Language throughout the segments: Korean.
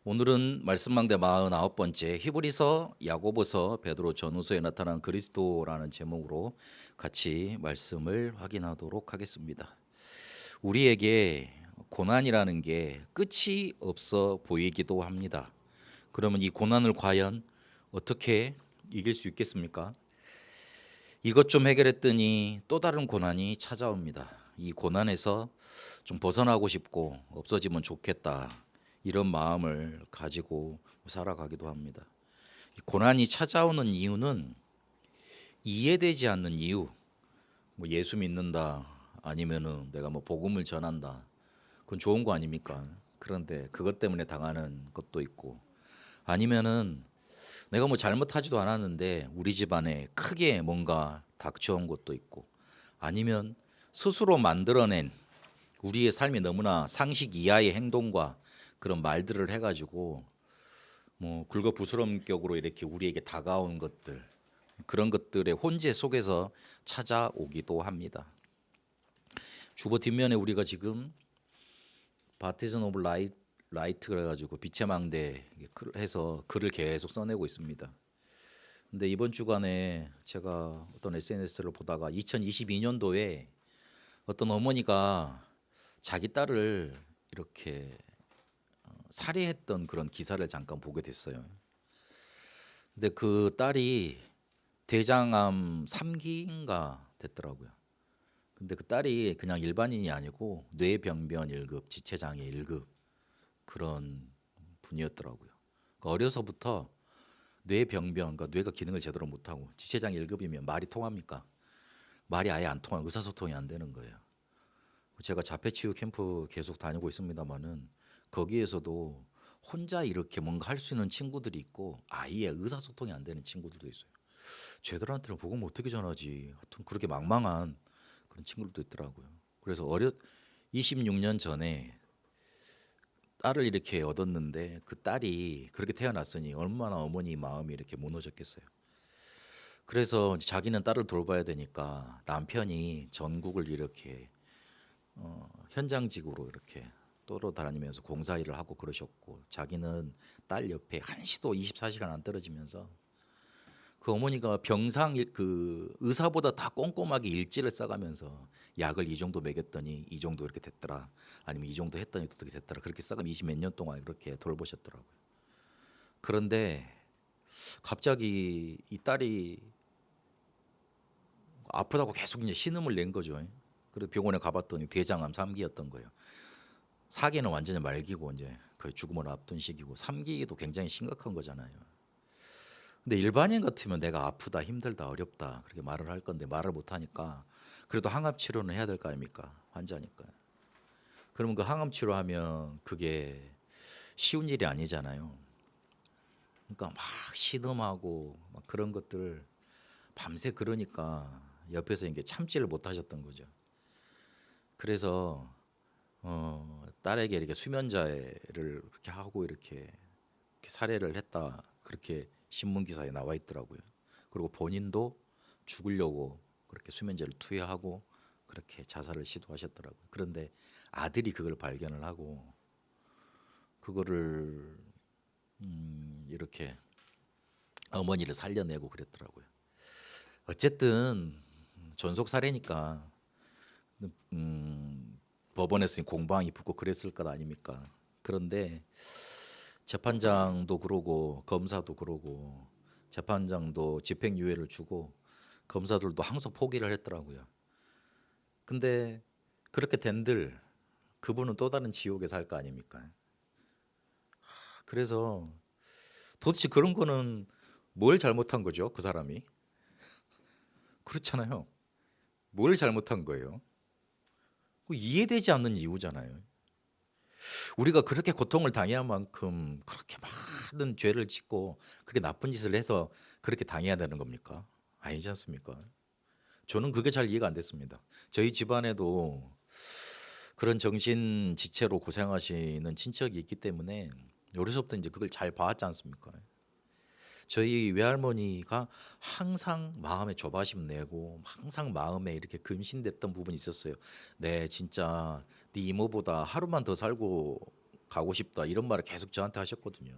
오늘은 말씀망대 49번째 히브리서, 야고보서, 베드로 전후서에 나타난 그리스도라는 제목으로 같이 말씀을 확인하도록 하겠습니다. 우리에게 고난이라는 게 끝이 없어 보이기도 합니다. 그러면 이 고난을 과연 어떻게 이길 수 있겠습니까? 이것 좀 해결했더니 또 다른 고난이 찾아옵니다. 이 고난에서 좀 벗어나고 싶고 없어지면 좋겠다. 이런 마음을 가지고 살아가기도 합니다. 고난이 찾아오는 이유는 이해되지 않는 이유, 뭐 예수 믿는다, 아니면은 내가 뭐 복음을 전한다, 그건 좋은 거 아닙니까? 그런데 그것 때문에 당하는 것도 있고, 아니면은 내가 뭐 잘못하지도 않았는데 우리 집안에 크게 뭔가 닥쳐온 것도 있고, 아니면 스스로 만들어낸 우리의 삶이 너무나 상식 이하의 행동과 그런 말들을 해가지고 뭐 굴거부스럼격으로 이렇게 우리에게 다가온 것들, 그런 것들의 혼재 속에서 찾아오기도 합니다. 주보 뒷면에 우리가 지금 바티즌 오브 라이트 그래가지고 빛의 망대 해서 글을 계속 써내고 있습니다. 근데 이번 주간에 제가 어떤 SNS를 보다가 2022년도에 어떤 어머니가 자기 딸을 이렇게 살해했던 그런 기사를 잠깐 보게 됐어요. 근데 그 딸이 대장암 3기인가 됐더라고요. 근데 그 딸이 그냥 일반인이 아니고 뇌병변 1급, 지체장애 1급 그런 분이었더라고요. 그러니까 어려서부터 뇌병변, 그러니까 뇌가 기능을 제대로 못하고 지체장애 1급이면 말이 통합니까? 말이 아예 안 통하고 의사소통이 안 되는 거예요. 제가 자폐치유 캠프 계속 다니고 있습니다만은 거기에서도 혼자 이렇게 뭔가 할 수 있는 친구들이 있고 아예 의사소통이 안 되는 친구들도 있어요. 쟤들한테는 복음 어떻게 전하지? 하여튼 그렇게 망망한 그런 친구들도 있더라고요. 그래서 26년 전에 딸을 이렇게 얻었는데 그 딸이 그렇게 태어났으니 얼마나 어머니 마음이 이렇게 무너졌겠어요. 그래서 자기는 딸을 돌봐야 되니까 남편이 전국을 이렇게 현장직으로 이렇게 돌아다니면서 공사 일을 하고 그러셨고, 자기는 딸 옆에 한시도 24시간 안 떨어지면서 그 어머니가 그 의사보다 다 꼼꼼하게 일지를 써가면서 약을 이 정도 먹였더니 이 정도 이렇게 됐더라, 아니면 이 정도 했더니 어떻게 됐더라, 그렇게 써가면 20 몇 년 동안 그렇게 돌보셨더라고요. 그런데 갑자기 이 딸이 아프다고 계속 이제 신음을 낸 거죠. 그래서 병원에 가봤더니 대장암 3기였던 거예요. 4기는 완전히 말기고 이제 거의 죽음을 앞둔 시기고 3기도 굉장히 심각한 거잖아요. 근데 일반인 같으면 내가 아프다, 힘들다, 어렵다 그렇게 말을 할 건데 말을 못 하니까 그래도 항암 치료는 해야 될 거 아닙니까? 환자니까. 그러면 그 항암 치료하면 그게 쉬운 일이 아니잖아요. 그러니까 막 신음하고 막 그런 것들 밤새 그러니까 옆에서 이게 참지를 못 하셨던 거죠. 그래서 딸에게 이렇게 수면제를 그렇게 하고 이렇게 살해를 했다, 그렇게 신문 기사에 나와 있더라고요. 그리고 본인도 죽으려고 그렇게 수면제를 투여하고 그렇게 자살을 시도하셨더라고요. 그런데 아들이 그걸 발견을 하고 그거를 이렇게 어머니를 살려내고 그랬더라고요. 어쨌든 존속 살해니까 법원에서 공방이 붙고 그랬을 것 아닙니까? 그런데 재판장도 그러고 검사도 그러고 재판장도 집행유예를 주고 검사들도 항소 포기를 했더라고요. 근데 그렇게 된들 그분은 또 다른 지옥에 살 거 아닙니까? 그래서 도대체 그런 거는 뭘 잘못한 거죠? 그 사람이? 그렇잖아요. 뭘 잘못한 거예요? 이해되지 않는 이유잖아요. 우리가 그렇게 고통을 당해야 만큼 그렇게 많은 죄를 짓고 그렇게 나쁜 짓을 해서 그렇게 당해야 되는 겁니까? 아니지 않습니까? 저는 그게 잘 이해가 안 됐습니다. 저희 집안에도 그런 정신 지체로 고생하시는 친척이 있기 때문에 어려서부터 이제 그걸 잘 봐왔지 않습니까? 저희 외할머니가 항상 마음에 조바심 내고 항상 마음에 이렇게 금신됐던 부분이 있었어요. 네, 진짜 네 이모보다 하루만 더 살고 가고 싶다 이런 말을 계속 저한테 하셨거든요.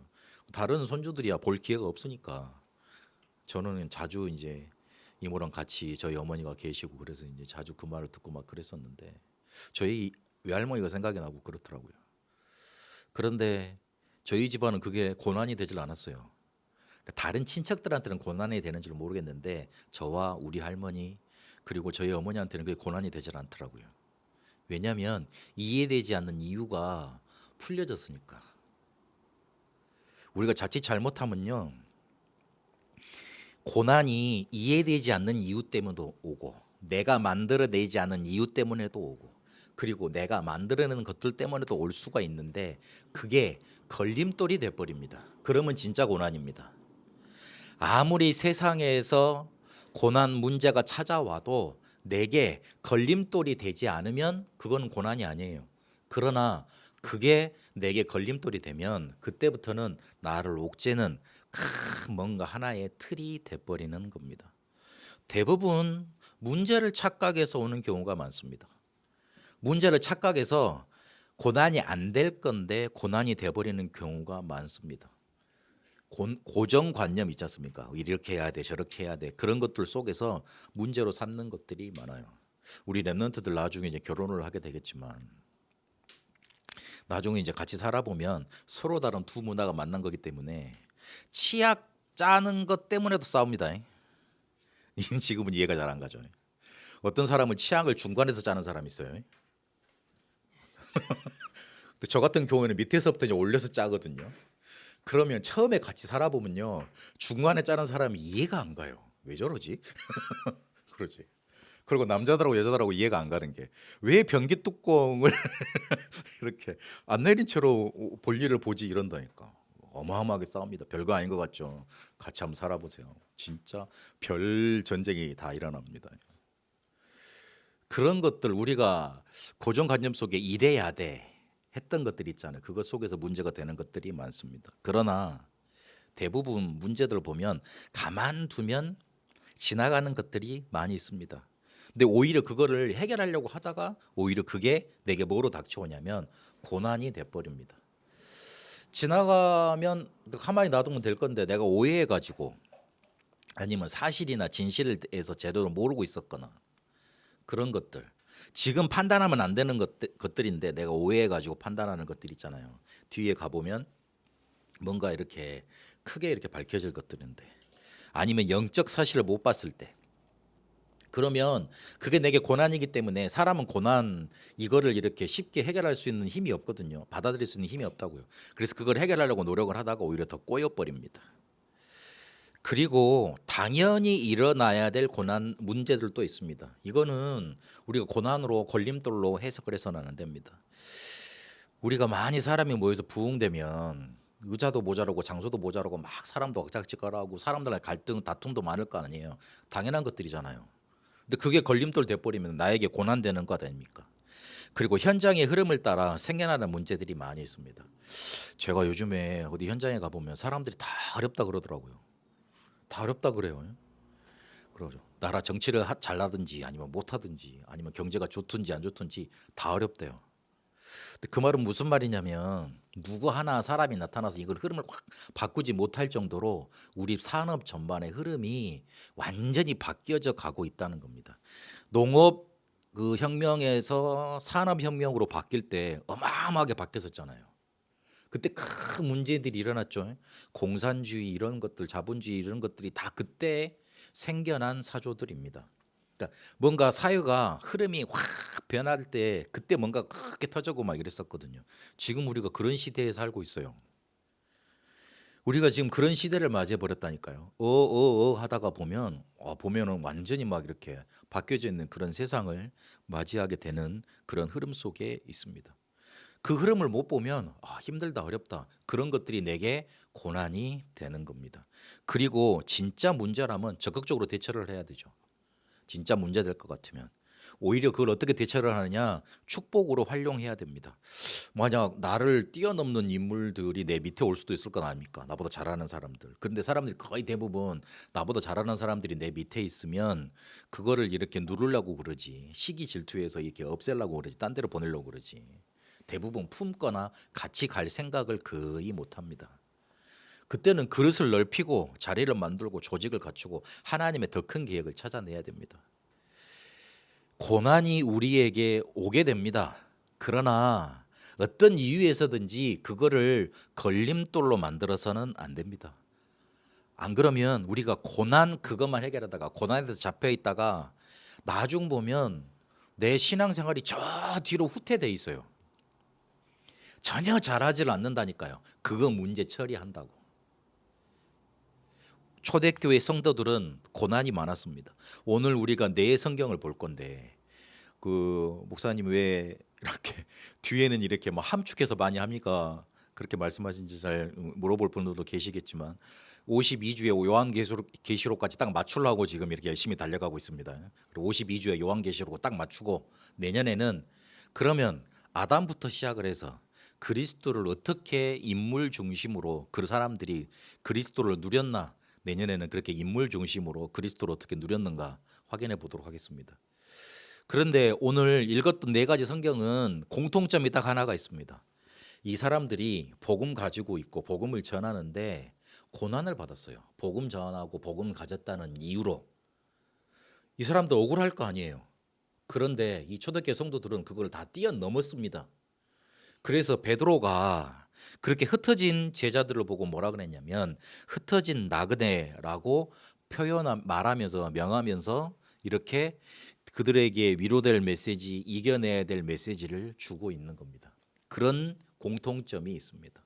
다른 손주들이야 볼 기회가 없으니까 저는 자주 이제 이모랑 같이 저희 어머니가 계시고 그래서 이제 자주 그 말을 듣고 막 그랬었는데 저희 외할머니가 생각이 나고 그렇더라고요. 그런데 저희 집안은 그게 고난이 되질 않았어요. 그러니까 다른 친척들한테는 고난이 되는 줄 모르겠는데 저와 우리 할머니 그리고 저희 어머니한테는 그게 고난이 되질 않더라고요. 왜냐하면 이해되지 않는 이유가 풀려졌으니까. 우리가 자칫 잘못하면요 고난이 이해되지 않는 이유 때문에도 오고 내가 만들어내지 않은 이유 때문에도 오고 그리고 내가 만들어내는 것들 때문에도 올 수가 있는데 그게 걸림돌이 돼버립니다. 그러면 진짜 고난입니다. 아무리 세상에서 고난 문제가 찾아와도 내게 걸림돌이 되지 않으면 그건 고난이 아니에요. 그러나 그게 내게 걸림돌이 되면 그때부터는 나를 옥죄는 큰 뭔가 하나의 틀이 돼버리는 겁니다. 대부분 문제를 착각해서 오는 경우가 많습니다. 문제를 착각해서 고난이 안 될 건데 고난이 돼버리는 경우가 많습니다. 고정관념 있지 않습니까? 이렇게 해야 돼 저렇게 해야 돼 그런 것들 속에서 문제로 삼는 것들이 많아요. 우리 랩런트들 나중에 이제 결혼을 하게 되겠지만 나중에 이제 같이 살아보면 서로 다른 두 문화가 만난 거기 때문에 치약 짜는 것 때문에도 싸웁니다. 지금은 이해가 잘 안 가죠. 어떤 사람은 치약을 중간에서 짜는 사람이 있어요. 근데 저 같은 경우에는 밑에서부터 이제 올려서 짜거든요. 그러면 처음에 같이 살아보면요 중간에 짜는 사람이 이해가 안 가요. 왜 저러지? 그러지. 그리고 남자들하고 여자들하고 이해가 안 가는 게 왜 변기 뚜껑을 이렇게 안 내린 채로 볼일을 보지 이런다니까. 어마어마하게 싸웁니다. 별거 아닌 것 같죠. 같이 한번 살아보세요. 진짜 별 전쟁이 다 일어납니다. 그런 것들 우리가 고정관념 속에 이래야 돼 했던 것들이 있잖아요. 그것 속에서 문제가 되는 것들이 많습니다. 그러나 대부분 문제들 보면 가만두면 지나가는 것들이 많이 있습니다. 근데 오히려 그거를 해결하려고 하다가 오히려 그게 내게 뭐로 닥쳐오냐면 고난이 돼버립니다. 지나가면 가만히 놔두면 될 건데 내가 오해해가지고 아니면 사실이나 진실에 대해서 제대로 모르고 있었거나 그런 것들 지금 판단하면 안 되는 것들인데 내가 오해해가지고 판단하는 것들 있잖아요. 뒤에 가보면 뭔가 이렇게 크게 이렇게 밝혀질 것들인데 아니면 영적 사실을 못 봤을 때 그러면 그게 내게 고난이기 때문에 사람은 고난 이거를 이렇게 쉽게 해결할 수 있는 힘이 없거든요. 받아들일 수 있는 힘이 없다고요. 그래서 그걸 해결하려고 노력을 하다가 오히려 더 꼬여버립니다. 그리고 당연히 일어나야 될 고난 문제들도 있습니다. 이거는 우리가 고난으로 걸림돌로 해석을 해서는 안 됩니다. 우리가 많이 사람이 모여서 부흥되면 의자도 모자라고 장소도 모자라고 막 사람도 왁작지껄하고 사람들의 갈등 다툼도 많을 거 아니에요. 당연한 것들이잖아요. 근데 그게 걸림돌 돼버리면 나에게 고난되는 거 아닙니까? 그리고 현장의 흐름을 따라 생겨나는 문제들이 많이 있습니다. 제가 요즘에 어디 현장에 가보면 사람들이 다 어렵다 그러더라고요. 다 어렵다 그래요. 그러죠. 나라 정치를 잘하든지 아니면 못하든지 아니면 경제가 좋든지 안 좋든지 다 어렵대요. 근데 그 말은 무슨 말이냐면 누구 하나 사람이 나타나서 이걸 흐름을 확 바꾸지 못할 정도로 우리 산업 전반의 흐름이 완전히 바뀌어져 가고 있다는 겁니다. 농업 그 혁명에서 산업 혁명으로 바뀔 때 어마어마하게 바뀌었었잖아요. 그때 큰 문제들이 일어났죠. 공산주의 이런 것들, 자본주의 이런 것들이 다 그때 생겨난 사조들입니다. 그러니까 뭔가 사회가 흐름이 확 변할 때 그때 뭔가 크게 터지고 막 이랬었거든요. 지금 우리가 그런 시대에 살고 있어요. 우리가 지금 그런 시대를 맞이해 버렸다니까요. 하다가 보면은 완전히 막 이렇게 바뀌어져 있는 그런 세상을 맞이하게 되는 그런 흐름 속에 있습니다. 그 흐름을 못 보면 힘들다 어렵다 그런 것들이 내게 고난이 되는 겁니다. 그리고 진짜 문제라면 적극적으로 대처를 해야 되죠. 진짜 문제 될 것 같으면 오히려 그걸 어떻게 대처를 하느냐 축복으로 활용해야 됩니다. 만약 나를 뛰어넘는 인물들이 내 밑에 올 수도 있을 건 아닙니까? 나보다 잘하는 사람들. 그런데 사람들이 거의 대부분 나보다 잘하는 사람들이 내 밑에 있으면 그거를 이렇게 누르려고 그러지 시기 질투해서 이렇게 없애려고 그러지 딴 데로 보내려고 그러지 대부분 품거나 같이 갈 생각을 거의 못합니다. 그때는 그릇을 넓히고 자리를 만들고 조직을 갖추고 하나님의 더 큰 계획을 찾아내야 됩니다. 고난이 우리에게 오게 됩니다. 그러나 어떤 이유에서든지 그거를 걸림돌로 만들어서는 안 됩니다. 안 그러면 우리가 고난 그것만 해결하다가 고난에서 잡혀 있다가 나중 보면 내 신앙생활이 저 뒤로 후퇴돼 있어요. 전혀 잘하지를 않는다니까요. 그거 문제 처리한다고. 초대교회 성도들은 고난이 많았습니다. 오늘 우리가 내 성경을 볼 건데 그 목사님 왜 이렇게 뒤에는 이렇게 뭐 함축해서 많이 합니까? 그렇게 말씀하신지 잘 물어볼 분들도 계시겠지만 52주의 요한계시록까지 딱 맞추려고 지금 이렇게 열심히 달려가고 있습니다. 그리고 52주의 요한계시록 딱 맞추고 내년에는 그러면 아담부터 시작을 해서 그리스도를 어떻게 인물 중심으로 그 사람들이 그리스도를 누렸나, 내년에는 그렇게 인물 중심으로 그리스도를 어떻게 누렸는가 확인해 보도록 하겠습니다. 그런데 오늘 읽었던 네 가지 성경은 공통점이 딱 하나가 있습니다. 이 사람들이 복음 가지고 있고 복음을 전하는데 고난을 받았어요. 복음 전하고 복음 가졌다는 이유로. 이 사람들 억울할 거 아니에요. 그런데 이 초대교회 성도들은 그걸 다 뛰어넘었습니다. 그래서 베드로가 그렇게 흩어진 제자들을 보고 뭐라 그랬냐면 흩어진 나그네라고 말하면서 명하면서 이렇게 그들에게 위로될 메시지, 이겨내야 될 메시지를 주고 있는 겁니다. 그런 공통점이 있습니다.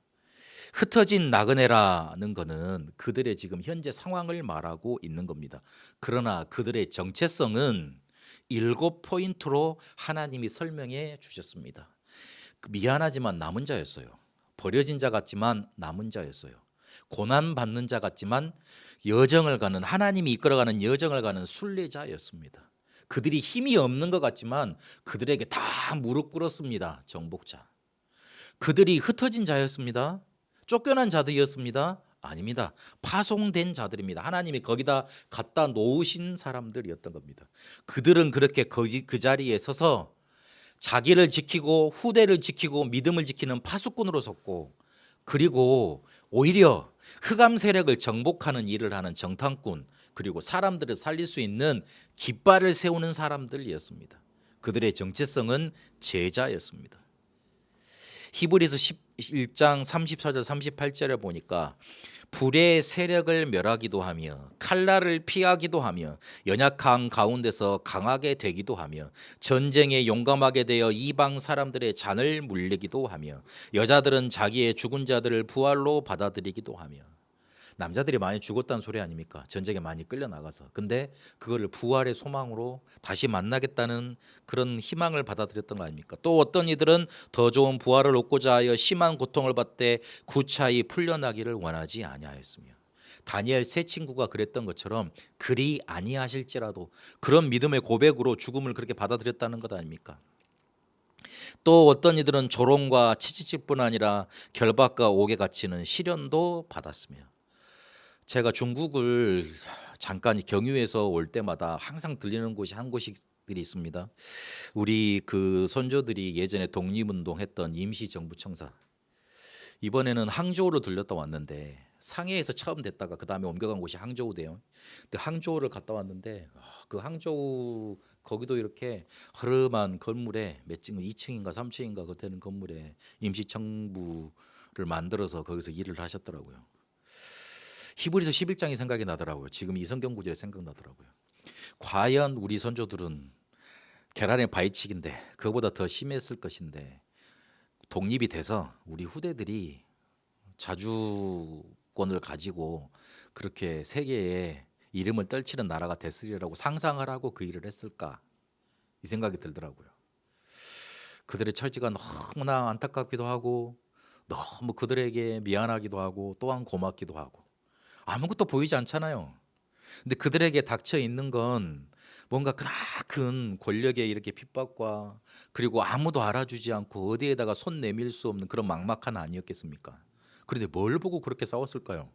흩어진 나그네라는 것은 그들의 지금 현재 상황을 말하고 있는 겁니다. 그러나 그들의 정체성은 7포인트로 하나님이 설명해 주셨습니다. 미안하지만 남은 자였어요. 버려진 자 같지만 남은 자였어요. 고난 받는 자 같지만 여정을 가는, 하나님이 이끌어가는 여정을 가는 순례자였습니다. 그들이 힘이 없는 것 같지만 그들에게 다 무릎 꿇었습니다. 정복자. 그들이 흩어진 자였습니다. 쫓겨난 자들이었습니다. 아닙니다. 파송된 자들입니다. 하나님이 거기다 갖다 놓으신 사람들이었던 겁니다. 그들은 그렇게 그 자리에 서서 자기를 지키고 후대를 지키고 믿음을 지키는 파수꾼으로 섰고, 그리고 오히려 흑암 세력을 정복하는 일을 하는 정탐꾼, 그리고 사람들을 살릴 수 있는 깃발을 세우는 사람들이었습니다. 그들의 정체성은 제자였습니다. 히브리서 11장 34절 38절에 보니까 불의 세력을 멸하기도 하며 칼날을 피하기도 하며 연약한 가운데서 강하게 되기도 하며 전쟁에 용감하게 되어 이방 사람들의 잔을 물리기도 하며 여자들은 자기의 죽은 자들을 부활로 받아들이기도 하며. 남자들이 많이 죽었다는 소리 아닙니까? 전쟁에 많이 끌려나가서. 근데 그거를 부활의 소망으로 다시 만나겠다는 그런 희망을 받아들였던 거 아닙니까? 또 어떤 이들은 더 좋은 부활을 얻고자 하여 심한 고통을 받되 구차히 풀려나기를 원하지 아니하였으며. 다니엘 세 친구가 그랬던 것처럼 그리 아니하실지라도 그런 믿음의 고백으로 죽음을 그렇게 받아들였다는 것 아닙니까? 또 어떤 이들은 조롱과 치치질뿐 아니라 결박과 옥에 갇히는 시련도 받았으며. 제가 중국을 잠깐 경유해서 올 때마다 항상 들리는 곳이 한 곳들이 있습니다. 우리 그 선조들이 예전에 독립운동했던 임시정부청사, 이번에는 항저우로 들렸다 왔는데 상해에서 처음 됐다가 그 다음에 옮겨간 곳이 항저우대요. 근데 항저우를 갔다 왔는데 그 항저우 거기도 이렇게 허름한 건물에 몇 층, 2층인가 3층인가 그 되는 건물에 임시정부를 만들어서 거기서 일을 하셨더라고요. 히브리서 11장이 생각이 나더라고요. 지금 이 성경 구절이 생각나더라고요. 과연 우리 선조들은 계란의 바위치기인데 그거보다 더 심했을 것인데 독립이 돼서 우리 후대들이 자주권을 가지고 그렇게 세계에 이름을 떨치는 나라가 됐으리라고 상상을 하고 그 일을 했을까, 이 생각이 들더라고요. 그들의 처지가 너무나 안타깝기도 하고 너무 그들에게 미안하기도 하고 또한 고맙기도 하고 아무것도 보이지 않잖아요. 근데 그들에게 닥쳐 있는 건 뭔가 크나큰 권력의 이렇게 핍박과 그리고 아무도 알아주지 않고 어디에다가 손 내밀 수 없는 그런 막막한 아니었겠습니까? 그런데 뭘 보고 그렇게 싸웠을까요?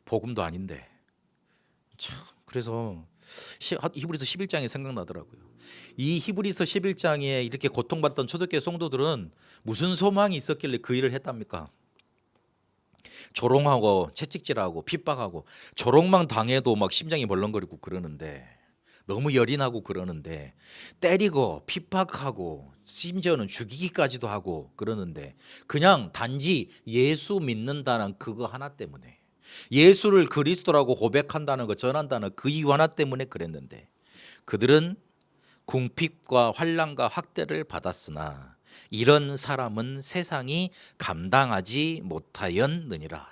복음도 아닌데. 참, 그래서 히브리서 11장이 생각나더라고요. 이 히브리서 11장에 이렇게 고통받던 초대교회 성도들은 무슨 소망이 있었길래 그 일을 했답니까? 조롱하고 채찍질하고 핍박하고 조롱만 당해도 막 심장이 벌렁거리고 그러는데, 너무 열이 나고 그러는데, 때리고 핍박하고 심지어는 죽이기까지도 하고 그러는데, 그냥 단지 예수 믿는다는 그거 하나 때문에, 예수를 그리스도라고 고백한다는 거, 전한다는 그 이유 하나 때문에 그랬는데, 그들은 궁핍과 환난과 학대를 받았으나 이런 사람은 세상이 감당하지 못하였느니라.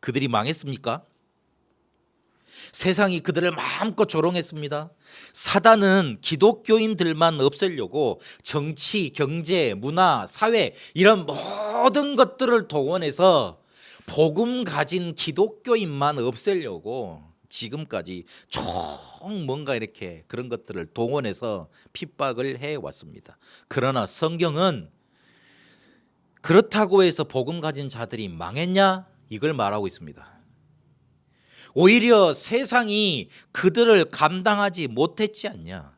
그들이 망했습니까? 세상이 그들을 마음껏 조롱했습니다. 사단은 기독교인들만 없애려고 정치, 경제, 문화, 사회 이런 모든 것들을 동원해서 복음 가진 기독교인만 없애려고 지금까지 총 뭔가 이렇게 그런 것들을 동원해서 핍박을 해왔습니다. 그러나 성경은 그렇다고 해서 복음 가진 자들이 망했냐? 이걸 말하고 있습니다. 오히려 세상이 그들을 감당하지 못했지 않냐.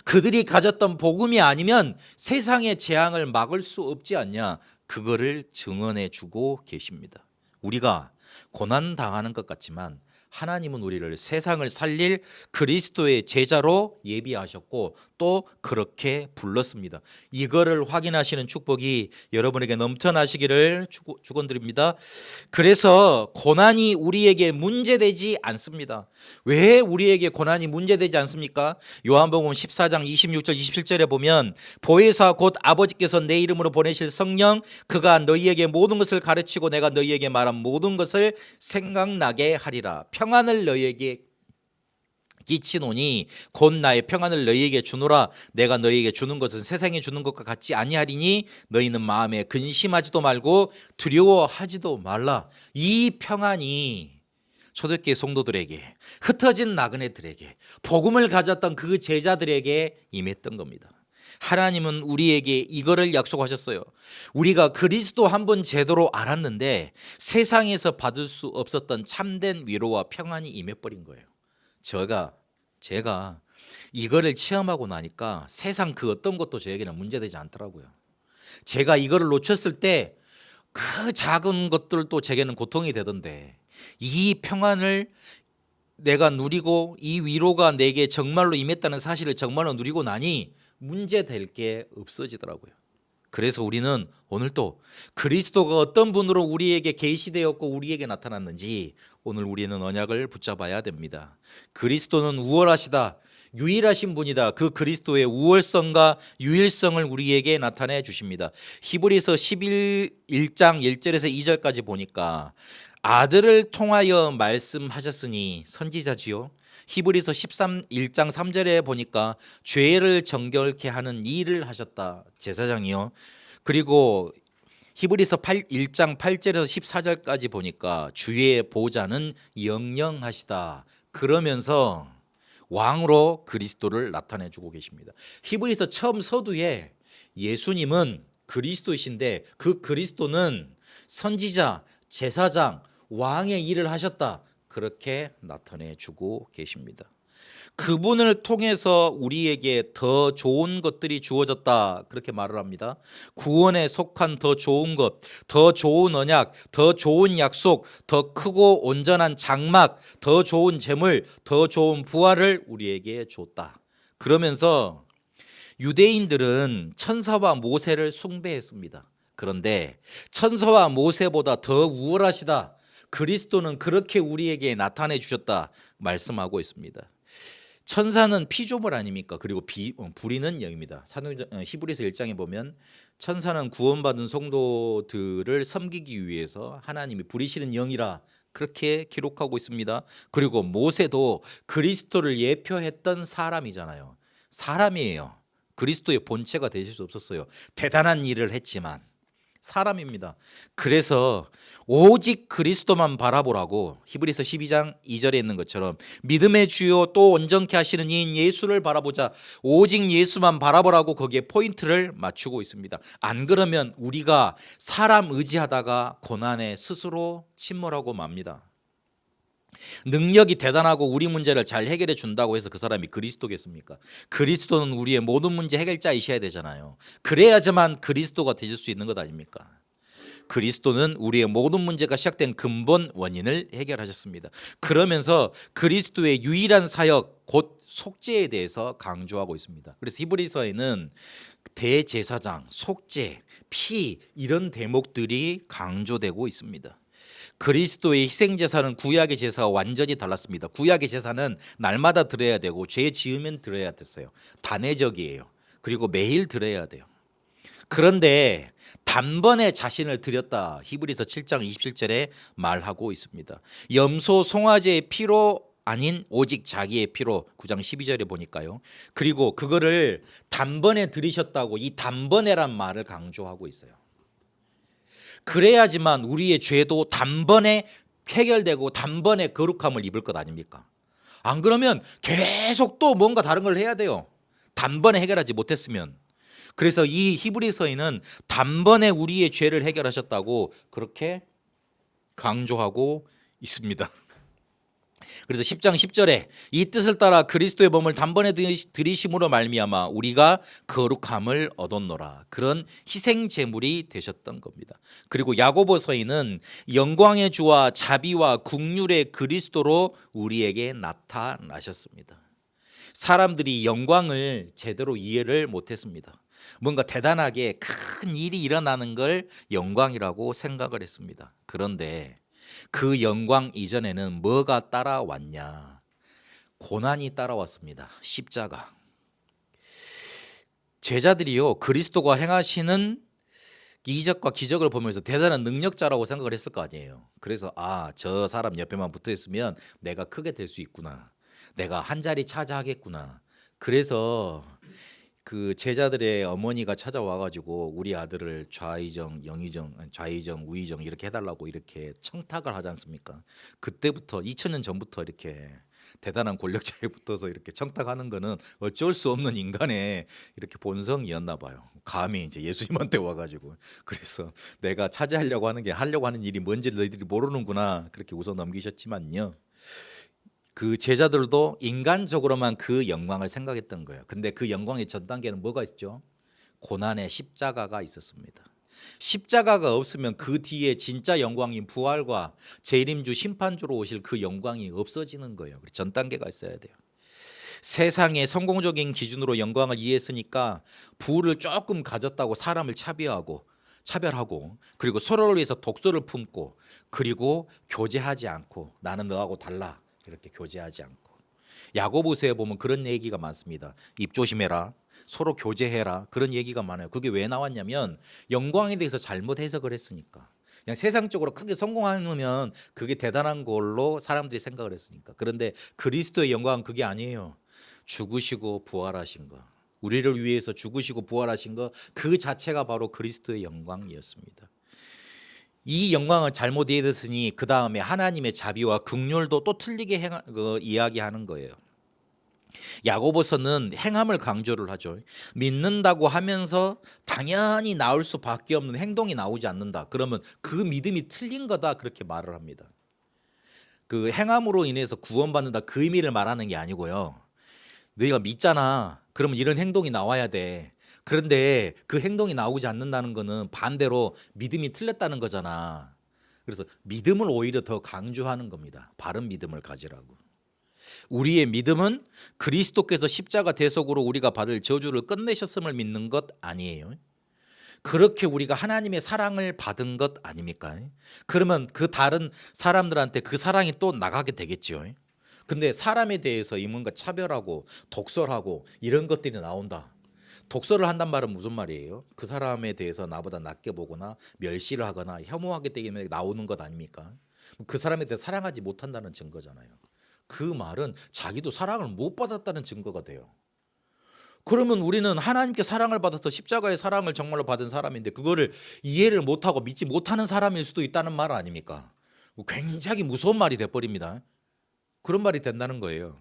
그들이 가졌던 복음이 아니면 세상의 재앙을 막을 수 없지 않냐. 그거를 증언해 주고 계십니다. 우리가 고난 당하는 것 같지만 하나님은 우리를 세상을 살릴 그리스도의 제자로 예비하셨고 또 그렇게 불렀습니다. 이거를 확인하시는 축복이 여러분에게 넘쳐나시기를 축원드립니다. 그래서 고난이 우리에게 문제되지 않습니다. 왜 우리에게 고난이 문제되지 않습니까? 요한복음 14장 26절 27절에 보면 보혜사 곧 아버지께서 내 이름으로 보내실 성령 그가 너희에게 모든 것을 가르치고 내가 너희에게 말한 모든 것을 생각나게 하리라. 평안을 너희에게 끼치노니 곧 나의 평안을 너희에게 주노라. 내가 너희에게 주는 것은 세상에 주는 것과 같지 아니하리니 너희는 마음에 근심하지도 말고 두려워하지도 말라. 이 평안이 초대교회 성도들에게, 흩어진 나그네들에게, 복음을 가졌던 그 제자들에게 임했던 겁니다. 하나님은 우리에게 이거를 약속하셨어요. 우리가 그리스도 한 번 제대로 알았는데 세상에서 받을 수 없었던 참된 위로와 평안이 임해버린 거예요. 제가 이거를 체험하고 나니까 세상 그 어떤 것도 저에게는 문제되지 않더라고요. 제가 이거를 놓쳤을 때 그 작은 것들도 제게는 고통이 되던데, 이 평안을 내가 누리고 이 위로가 내게 정말로 임했다는 사실을 정말로 누리고 나니 문제될 게 없어지더라고요. 그래서 우리는 오늘도 그리스도가 어떤 분으로 우리에게 계시되었고 우리에게 나타났는지 오늘 우리는 언약을 붙잡아야 됩니다. 그리스도는 우월하시다, 유일하신 분이다. 그 그리스도의 우월성과 유일성을 우리에게 나타내 주십니다. 히브리서 11장 1절에서 2절까지 보니까 아들을 통하여 말씀하셨으니 선지자지요. 히브리서 1장 3절에 보니까 죄를 정결케 하는 일을 하셨다, 제사장이요. 그리고 히브리서 1장 8절에서 14절까지 보니까 주의 보좌는 영영하시다. 그러면서 왕으로 그리스도를 나타내주고 계십니다. 히브리서 처음 서두에 예수님은 그리스도이신데 그 그리스도는 선지자, 제사장, 왕의 일을 하셨다. 그렇게 나타내주고 계십니다. 그분을 통해서 우리에게 더 좋은 것들이 주어졌다, 그렇게 말을 합니다. 구원에 속한 더 좋은 것, 더 좋은 언약, 더 좋은 약속, 더 크고 온전한 장막, 더 좋은 재물, 더 좋은 부활을 우리에게 줬다. 그러면서 유대인들은 천사와 모세를 숭배했습니다. 그런데 천사와 모세보다 더 우월하시다, 그리스도는 그렇게 우리에게 나타내 주셨다 말씀하고 있습니다. 천사는 피조물 아닙니까? 그리고 불의는 영입니다. 히브리서 1장에 보면 천사는 구원받은 성도들을 섬기기 위해서 하나님이 부리시는 영이라 그렇게 기록하고 있습니다. 그리고 모세도 그리스도를 예표했던 사람이잖아요. 사람이에요. 그리스도의 본체가 되실 수 없었어요. 대단한 일을 했지만 사람입니다. 그래서 오직 그리스도만 바라보라고 히브리서 12장 2절에 있는 것처럼 믿음의 주요 또 온전케 하시는 이인 예수를 바라보자, 오직 예수만 바라보라고 거기에 포인트를 맞추고 있습니다. 안 그러면 우리가 사람 의지하다가 고난에 스스로 침몰하고 맙니다. 능력이 대단하고 우리 문제를 잘 해결해 준다고 해서 그 사람이 그리스도겠습니까? 그리스도는 우리의 모든 문제 해결자이셔야 되잖아요. 그래야지만 그리스도가 되실 수 있는 것 아닙니까? 그리스도는 우리의 모든 문제가 시작된 근본 원인을 해결하셨습니다. 그러면서 그리스도의 유일한 사역 곧 속죄에 대해서 강조하고 있습니다. 그래서 히브리서에는 대제사장, 속죄, 피 이런 대목들이 강조되고 있습니다. 그리스도의 희생 제사는 구약의 제사와 완전히 달랐습니다. 구약의 제사는 날마다 드려야 되고 죄 지으면 드려야 됐어요. 단회적이에요. 그리고 매일 드려야 돼요. 그런데 단번에 자신을 드렸다. 히브리서 7장 27절에 말하고 있습니다. 염소 송아지의 피로 아닌 오직 자기의 피로 9장 12절에 보니까요. 그리고 그거를 단번에 드리셨다고 이 단번에란 말을 강조하고 있어요. 그래야지만 우리의 죄도 단번에 해결되고 단번에 거룩함을 입을 것 아닙니까? 안 그러면 계속 또 뭔가 다른 걸 해야 돼요. 단번에 해결하지 못했으면. 그래서 이 히브리서에는 단번에 우리의 죄를 해결하셨다고 그렇게 강조하고 있습니다. 그래서 10장 10절에 이 뜻을 따라 그리스도의 몸을 단번에 들이심으로 말미암아 우리가 거룩함을 얻었노라. 그런 희생 제물이 되셨던 겁니다. 그리고 야고보서에는 영광의 주와 자비와 긍휼의 그리스도로 우리에게 나타나셨습니다. 사람들이 영광을 제대로 이해를 못했습니다. 뭔가 대단하게 큰 일이 일어나는 걸 영광이라고 생각을 했습니다. 그런데 그 영광 이전에는 뭐가 따라왔냐? 고난이 따라왔습니다. 십자가. 제자들이요 그리스도가 행하시는 이적과 기적을 보면서 대단한 능력자라고 생각을 했을 거 아니에요. 그래서 저 사람 옆에만 붙어 있으면 내가 크게 될 수 있구나. 내가 한 자리 차지하겠구나. 그래서 그 제자들의 어머니가 찾아와 가지고 우리 아들을 좌의정, 영의정, 좌의정, 우의정 이렇게 해달라고 이렇게 청탁을 하지 않습니까? 그때부터 2000년 전부터 이렇게 대단한 권력자에 붙어서 이렇게 청탁하는 거는 어쩔 수 없는 인간의 이렇게 본성이었나 봐요. 감히 이제 예수님한테 와가지고 그래서 내가 차지하려고 하는 게 하려고 하는 일이 뭔지 너희들이 모르는구나 그렇게 웃어 넘기셨지만요. 그 제자들도 인간적으로만 그 영광을 생각했던 거예요. 근데 그 영광의 전 단계는 뭐가 있죠? 고난의 십자가가 있었습니다. 십자가가 없으면 그 뒤에 진짜 영광인 부활과 재림주 심판주로 오실 그 영광이 없어지는 거예요. 전 단계가 있어야 돼요. 세상의 성공적인 기준으로 영광을 이해했으니까 부를 조금 가졌다고 사람을 차별하고 그리고 서로를 위해서 독소를 품고 그리고 교제하지 않고 나는 너하고 달라 이렇게 교제하지 않고 야고보서에 보면 그런 얘기가 많습니다. 입 조심해라. 서로 교제해라. 그런 얘기가 많아요. 그게 왜 나왔냐면 영광에 대해서 잘못 해석을 했으니까. 그냥 세상적으로 크게 성공하면 그게 대단한 걸로 사람들이 생각을 했으니까. 그런데 그리스도의 영광은 그게 아니에요. 죽으시고 부활하신 거. 우리를 위해서 죽으시고 부활하신 거 그 자체가 바로 그리스도의 영광이었습니다. 이 영광을 잘못 이해했으니 그 다음에 하나님의 자비와 긍휼도 또 틀리게 이야기하는 거예요. 야고보서는 행함을 강조를 하죠. 믿는다고 하면서 당연히 나올 수밖에 없는 행동이 나오지 않는다. 그러면 그 믿음이 틀린 거다 그렇게 말을 합니다. 그 행함으로 인해서 구원받는다 그 의미를 말하는 게 아니고요. 너희가 믿잖아. 그러면 이런 행동이 나와야 돼. 그런데 그 행동이 나오지 않는다는 거는 반대로 믿음이 틀렸다는 거잖아. 그래서 믿음을 오히려 더 강조하는 겁니다. 바른 믿음을 가지라고. 우리의 믿음은 그리스도께서 십자가 대속으로 우리가 받을 저주를 끝내셨음을 믿는 것 아니에요. 그렇게 우리가 하나님의 사랑을 받은 것 아닙니까? 그러면 그 다른 사람들한테 그 사랑이 또 나가게 되겠죠. 근데 사람에 대해서 이 뭔가 차별하고 독설하고 이런 것들이 나온다. 독설을 한단 말은 무슨 말이에요? 그 사람에 대해서 나보다 낮게 보거나 멸시를 하거나 혐오하게 되면 나오는 것 아닙니까? 그 사람에 대해 사랑하지 못한다는 증거잖아요. 그 말은 자기도 사랑을 못 받았다는 증거가 돼요. 그러면 우리는 하나님께 사랑을 받아서 십자가의 사랑을 정말로 받은 사람인데 그거를 이해를 못하고 믿지 못하는 사람일 수도 있다는 말 아닙니까? 굉장히 무서운 말이 돼버립니다. 그런 말이 된다는 거예요.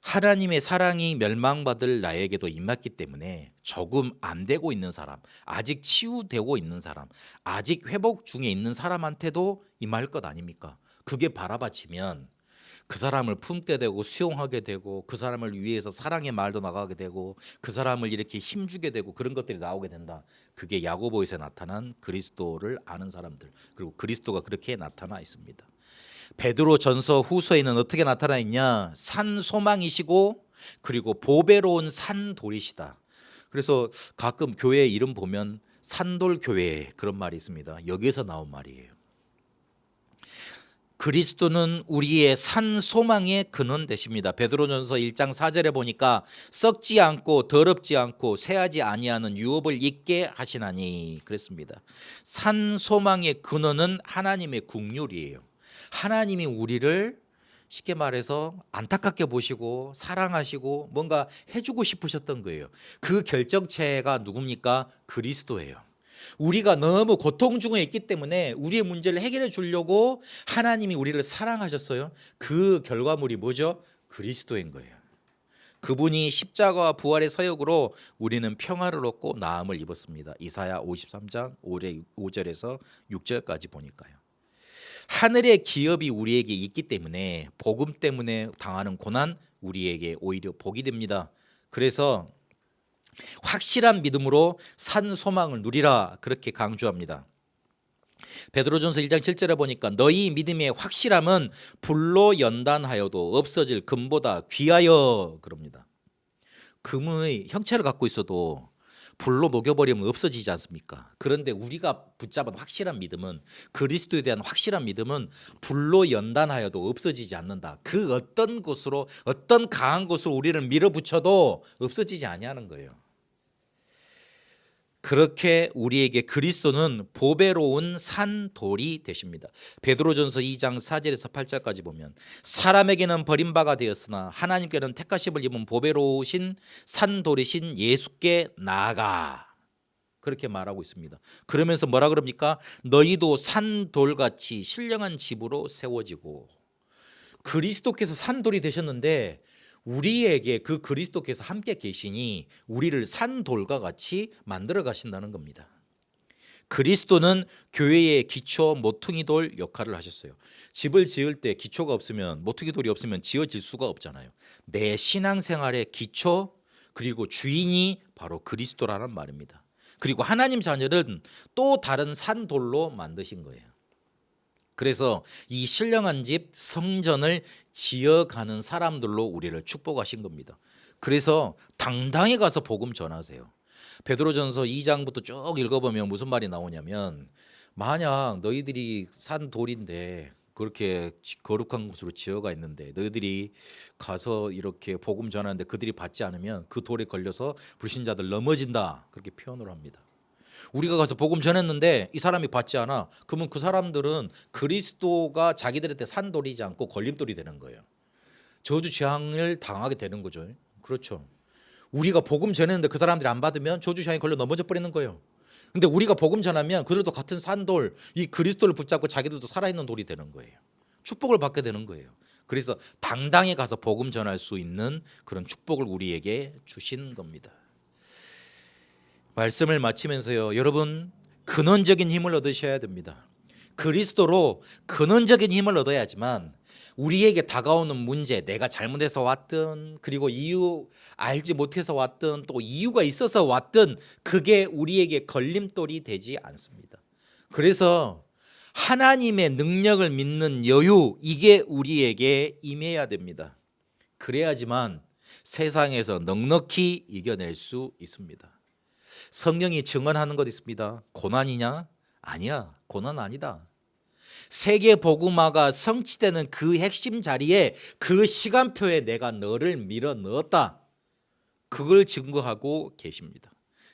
하나님의 사랑이 멸망받을 나에게도 임했기 때문에 조금 안 되고 있는 사람, 아직 치유되고 있는 사람, 아직 회복 중에 있는 사람한테도 임할 것 아닙니까? 그게 바라봐지면 그 사람을 품게 되고 수용하게 되고 그 사람을 위해서 사랑의 말도 나가게 되고 그 사람을 이렇게 힘주게 되고 그런 것들이 나오게 된다. 그게 야고보에서 나타난 그리스도를 아는 사람들, 그리고 그리스도가 그렇게 나타나 있습니다. 베드로 전서 후서에는 어떻게 나타나 있냐? 산 소망이시고 그리고 보배로운 산 돌이시다. 그래서 가끔 교회 이름 보면 산돌 교회 그런 말이 있습니다. 여기에서 나온 말이에요. 그리스도는 우리의 산 소망의 근원 되십니다. 베드로전서 1장 4절에 보니까 썩지 않고 더럽지 않고 쇠하지 아니하는 유업을 있게 하시나니 그랬습니다. 산 소망의 근원은 하나님의 긍휼이에요. 하나님이 우리를 쉽게 말해서 안타깝게 보시고 사랑하시고 뭔가 해주고 싶으셨던 거예요. 그 결정체가 누굽니까? 그리스도예요. 우리가 너무 고통 중에 있기 때문에 우리의 문제를 해결해 주려고 하나님이 우리를 사랑하셨어요. 그 결과물이 뭐죠? 그리스도인 거예요. 그분이 십자가와 부활의 서역으로 우리는 평화를 얻고 나음을 입었습니다. 이사야 53장 5절에서 6절까지 보니까요. 하늘의 기업이 우리에게 있기 때문에 복음 때문에 당하는 고난 우리에게 오히려 복이 됩니다. 그래서 확실한 믿음으로 산 소망을 누리라 그렇게 강조합니다. 베드로전서 1장 7절에 보니까 너희 믿음의 확실함은 불로 연단하여도 없어질 금보다 귀하여 그럽니다. 금의 형체를 갖고 있어도 불로 녹여버리면 없어지지 않습니까? 그런데 우리가 붙잡은 확실한 믿음은, 그리스도에 대한 확실한 믿음은 불로 연단하여도 없어지지 않는다. 그 어떤 곳으로, 어떤 강한 곳으로 우리를 밀어붙여도 없어지지 아니하는 거예요. 그렇게 우리에게 그리스도는 보배로운 산돌이 되십니다. 베드로전서 2장 4절에서 8절까지 보면 사람에게는 버림바가 되었으나 하나님께는 택하심을 입은 보배로우신 산돌이신 예수께 나아가 그렇게 말하고 있습니다. 그러면서 뭐라 그럽니까? 너희도 산돌같이 신령한 집으로 세워지고. 그리스도께서 산돌이 되셨는데 우리에게 그 그리스도께서 함께 계시니 우리를 산돌과 같이 만들어 가신다는 겁니다. 그리스도는 교회의 기초 모퉁이돌 역할을 하셨어요. 집을 지을 때 기초가 없으면, 모퉁이돌이 없으면 지어질 수가 없잖아요. 내 신앙생활의 기초 그리고 주인이 바로 그리스도라는 말입니다. 그리고 하나님 자녀는 또 다른 산돌로 만드신 거예요. 그래서 이 신령한 집 성전을 지어가는 사람들로 우리를 축복하신 겁니다. 그래서 당당히 가서 복음 전하세요. 베드로전서 2장부터 쭉 읽어보면 무슨 말이 나오냐면, 만약 너희들이 산 돌인데 그렇게 거룩한 곳으로 지어가 있는데 너희들이 가서 이렇게 복음 전하는데 그들이 받지 않으면 그 돌에 걸려서 불신자들 넘어진다, 그렇게 표현을 합니다. 우리가 가서 복음 전했는데 이 사람이 받지 않아, 그러면 그 사람들은 그리스도가 자기들한테 산돌이지 않고 걸림돌이 되는 거예요. 저주 재앙을 당하게 되는 거죠. 그렇죠. 우리가 복음 전했는데 그 사람들이 안 받으면 저주 재앙에 걸려 넘어져 버리는 거예요. 근데 우리가 복음 전하면 그들도 같은 산돌, 이 그리스도를 붙잡고 자기들도 살아있는 돌이 되는 거예요. 축복을 받게 되는 거예요. 그래서 당당히 가서 복음 전할 수 있는 그런 축복을 우리에게 주신 겁니다. 말씀을 마치면서요, 여러분 근원적인 힘을 얻으셔야 됩니다. 그리스도로 근원적인 힘을 얻어야지만 우리에게 다가오는 문제, 내가 잘못해서 왔든 그리고 이유 알지 못해서 왔든 또 이유가 있어서 왔든 그게 우리에게 걸림돌이 되지 않습니다. 그래서 하나님의 능력을 믿는 여유, 이게 우리에게 임해야 됩니다. 그래야지만 세상에서 넉넉히 이겨낼 수 있습니다. 성령이 증언하는 것 있습니다. 고난이냐? 아니야, 고난 아니다. 세계 복음화가 성취되는 그 핵심 자리에, 그 시간표에 내가 너를 밀어 넣었다, 그걸 증거하고 계십니다.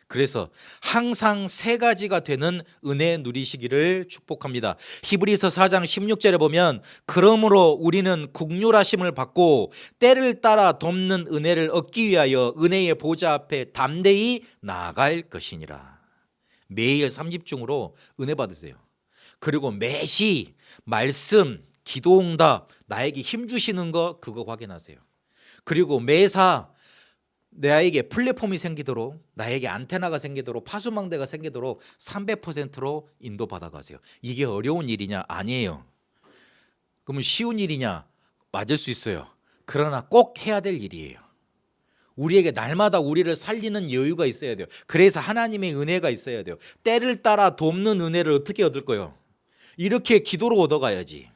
그래서 항상 세 가지가 되는 은혜 누리시기를 축복합니다. 히브리서 4장 16절에 보면 그러므로 우리는 긍휼하심을 받고 때를 따라 돕는 은혜를 얻기 위하여 은혜의 보좌 앞에 담대히 나아갈 것이니라. 매일 3집중으로 은혜 받으세요. 그리고 매시 말씀, 기도응답, 나에게 힘 주시는 거 그거 확인하세요. 그리고 매사 나에게 플랫폼이 생기도록, 나에게 안테나가 생기도록, 파수망대가 생기도록 300%로 인도받아 가세요. 이게 어려운 일이냐? 아니에요. 그러면 쉬운 일이냐? 맞을 수 있어요. 그러나 꼭 해야 될 일이에요. 우리에게 날마다 우리를 살리는 여유가 있어야 돼요. 그래서 하나님의 은혜가 있어야 돼요. 때를 따라 돕는 은혜를 어떻게 얻을 거예요? 이렇게 기도로 얻어가야지.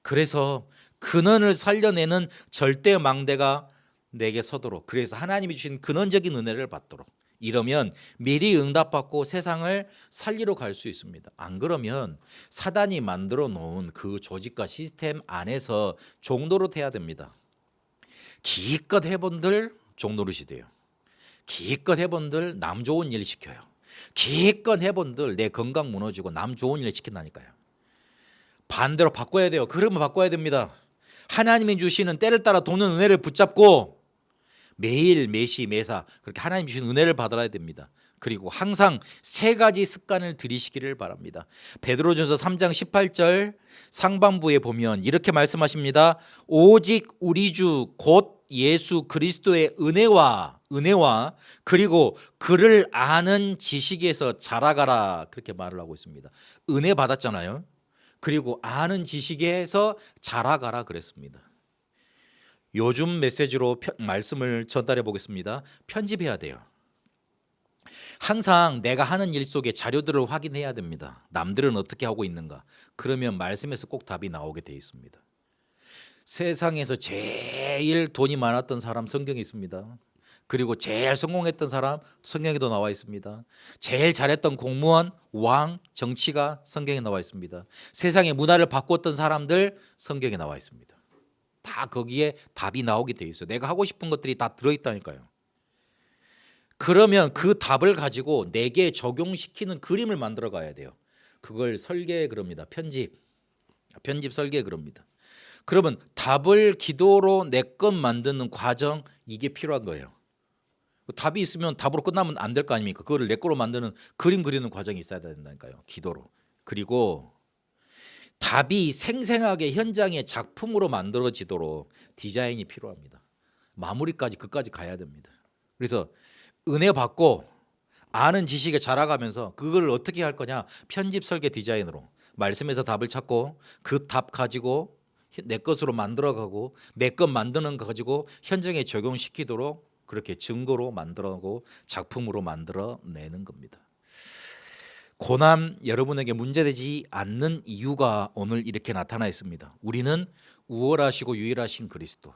그래서 근원을 살려내는 절대 망대가 내게 서도록, 그래서 하나님이 주신 근원적인 은혜를 받도록, 이러면 미리 응답받고 세상을 살리러 갈 수 있습니다. 안 그러면 사단이 만들어 놓은 그 조직과 시스템 안에서 종노릇 해야 됩니다. 기껏 해본들 종노릇이 돼요. 기껏 해본들 남 좋은 일 시켜요. 기껏 해본들 내 건강 무너지고 남 좋은 일 시킨다니까요. 반대로 바꿔야 돼요. 그러면 바꿔야 됩니다. 하나님이 주시는 때를 따라 도는 은혜를 붙잡고 매일 매시 매사 그렇게 하나님 주신 은혜를 받아야 됩니다. 그리고 항상 세 가지 습관을 들이시기를 바랍니다. 베드로전서 3장 18절 상반부에 보면 이렇게 말씀하십니다. 오직 우리 주 곧 예수 그리스도의 은혜와 그리고 그를 아는 지식에서 자라가라, 그렇게 말을 하고 있습니다. 은혜 받았잖아요. 그리고 아는 지식에서 자라가라 그랬습니다. 요즘 메시지로 말씀을 전달해 보겠습니다. 편집해야 돼요. 항상 내가 하는 일 속에 자료들을 확인해야 됩니다. 남들은 어떻게 하고 있는가. 그러면 말씀에서 꼭 답이 나오게 돼 있습니다. 세상에서 제일 돈이 많았던 사람 성경에 있습니다. 그리고 제일 성공했던 사람 성경에도 나와 있습니다. 제일 잘했던 공무원, 왕, 정치가 성경에 나와 있습니다. 세상의 문화를 바꿨던 사람들 성경에 나와 있습니다. 다 거기에 답이 나오게 돼 있어요. 내가 하고 싶은 것들이 다 들어있다니까요. 그러면 그 답을 가지고 내게 적용시키는 그림을 만들어 가야 돼요. 그걸 설계 그럽니다. 편집 설계 그럽니다. 그러면 답을 기도로 내 것 만드는 과정, 이게 필요한 거예요. 답이 있으면 답으로 끝나면 안 될 거 아닙니까? 그거를 내 거로 만드는 그림 그리는 과정이 있어야 된다니까요. 기도로. 그리고 답이 생생하게 현장의 작품으로 만들어지도록 디자인이 필요합니다. 마무리까지 끝까지 가야 됩니다. 그래서 은혜 받고 아는 지식에 자라가면서 그걸 어떻게 할 거냐? 편집 설계 디자인으로 말씀에서 답을 찾고 그 답 가지고 내 것으로 만들어가고 내 것 만드는 거 가지고 현장에 적용시키도록 그렇게 증거로 만들어가고 작품으로 만들어내는 겁니다. 고난 여러분에게 문제되지 않는 이유가 오늘 이렇게 나타나 있습니다. 우리는 우월하시고 유일하신 그리스도,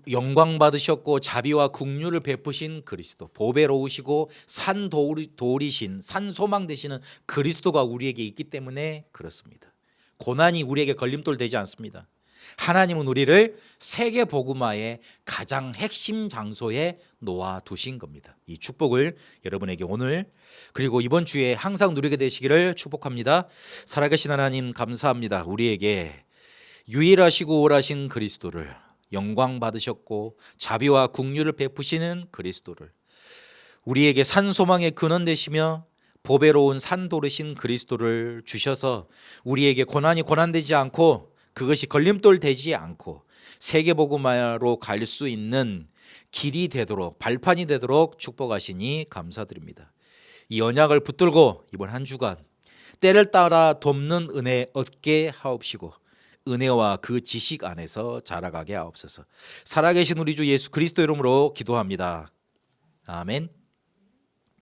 영광 받으셨고 자비와 긍휼을 베푸신 그리스도, 보배로우시고 산도리신 산소망 되시는 그리스도가 우리에게 있기 때문에 그렇습니다. 고난이 우리에게 걸림돌 되지 않습니다. 하나님은 우리를 세계 복음화의 가장 핵심 장소에 놓아 두신 겁니다. 이 축복을 여러분에게 오늘 그리고 이번 주에 항상 누리게 되시기를 축복합니다. 살아계신 하나님 감사합니다. 우리에게 유일하시고 우월하신 그리스도를, 영광 받으셨고 자비와 긍휼을 베푸시는 그리스도를, 우리에게 산소망의 근원 되시며 보배로운 산도르신 그리스도를 주셔서 우리에게 고난이 고난되지 않고 그것이 걸림돌 되지 않고 세계복음화로 갈 수 있는 길이 되도록, 발판이 되도록 축복하시니 감사드립니다. 이 언약을 붙들고 이번 한 주간 때를 따라 돕는 은혜 얻게 하옵시고 은혜와 그 지식 안에서 자라가게 하옵소서. 살아계신 우리 주 예수 그리스도 이름으로 기도합니다. 아멘.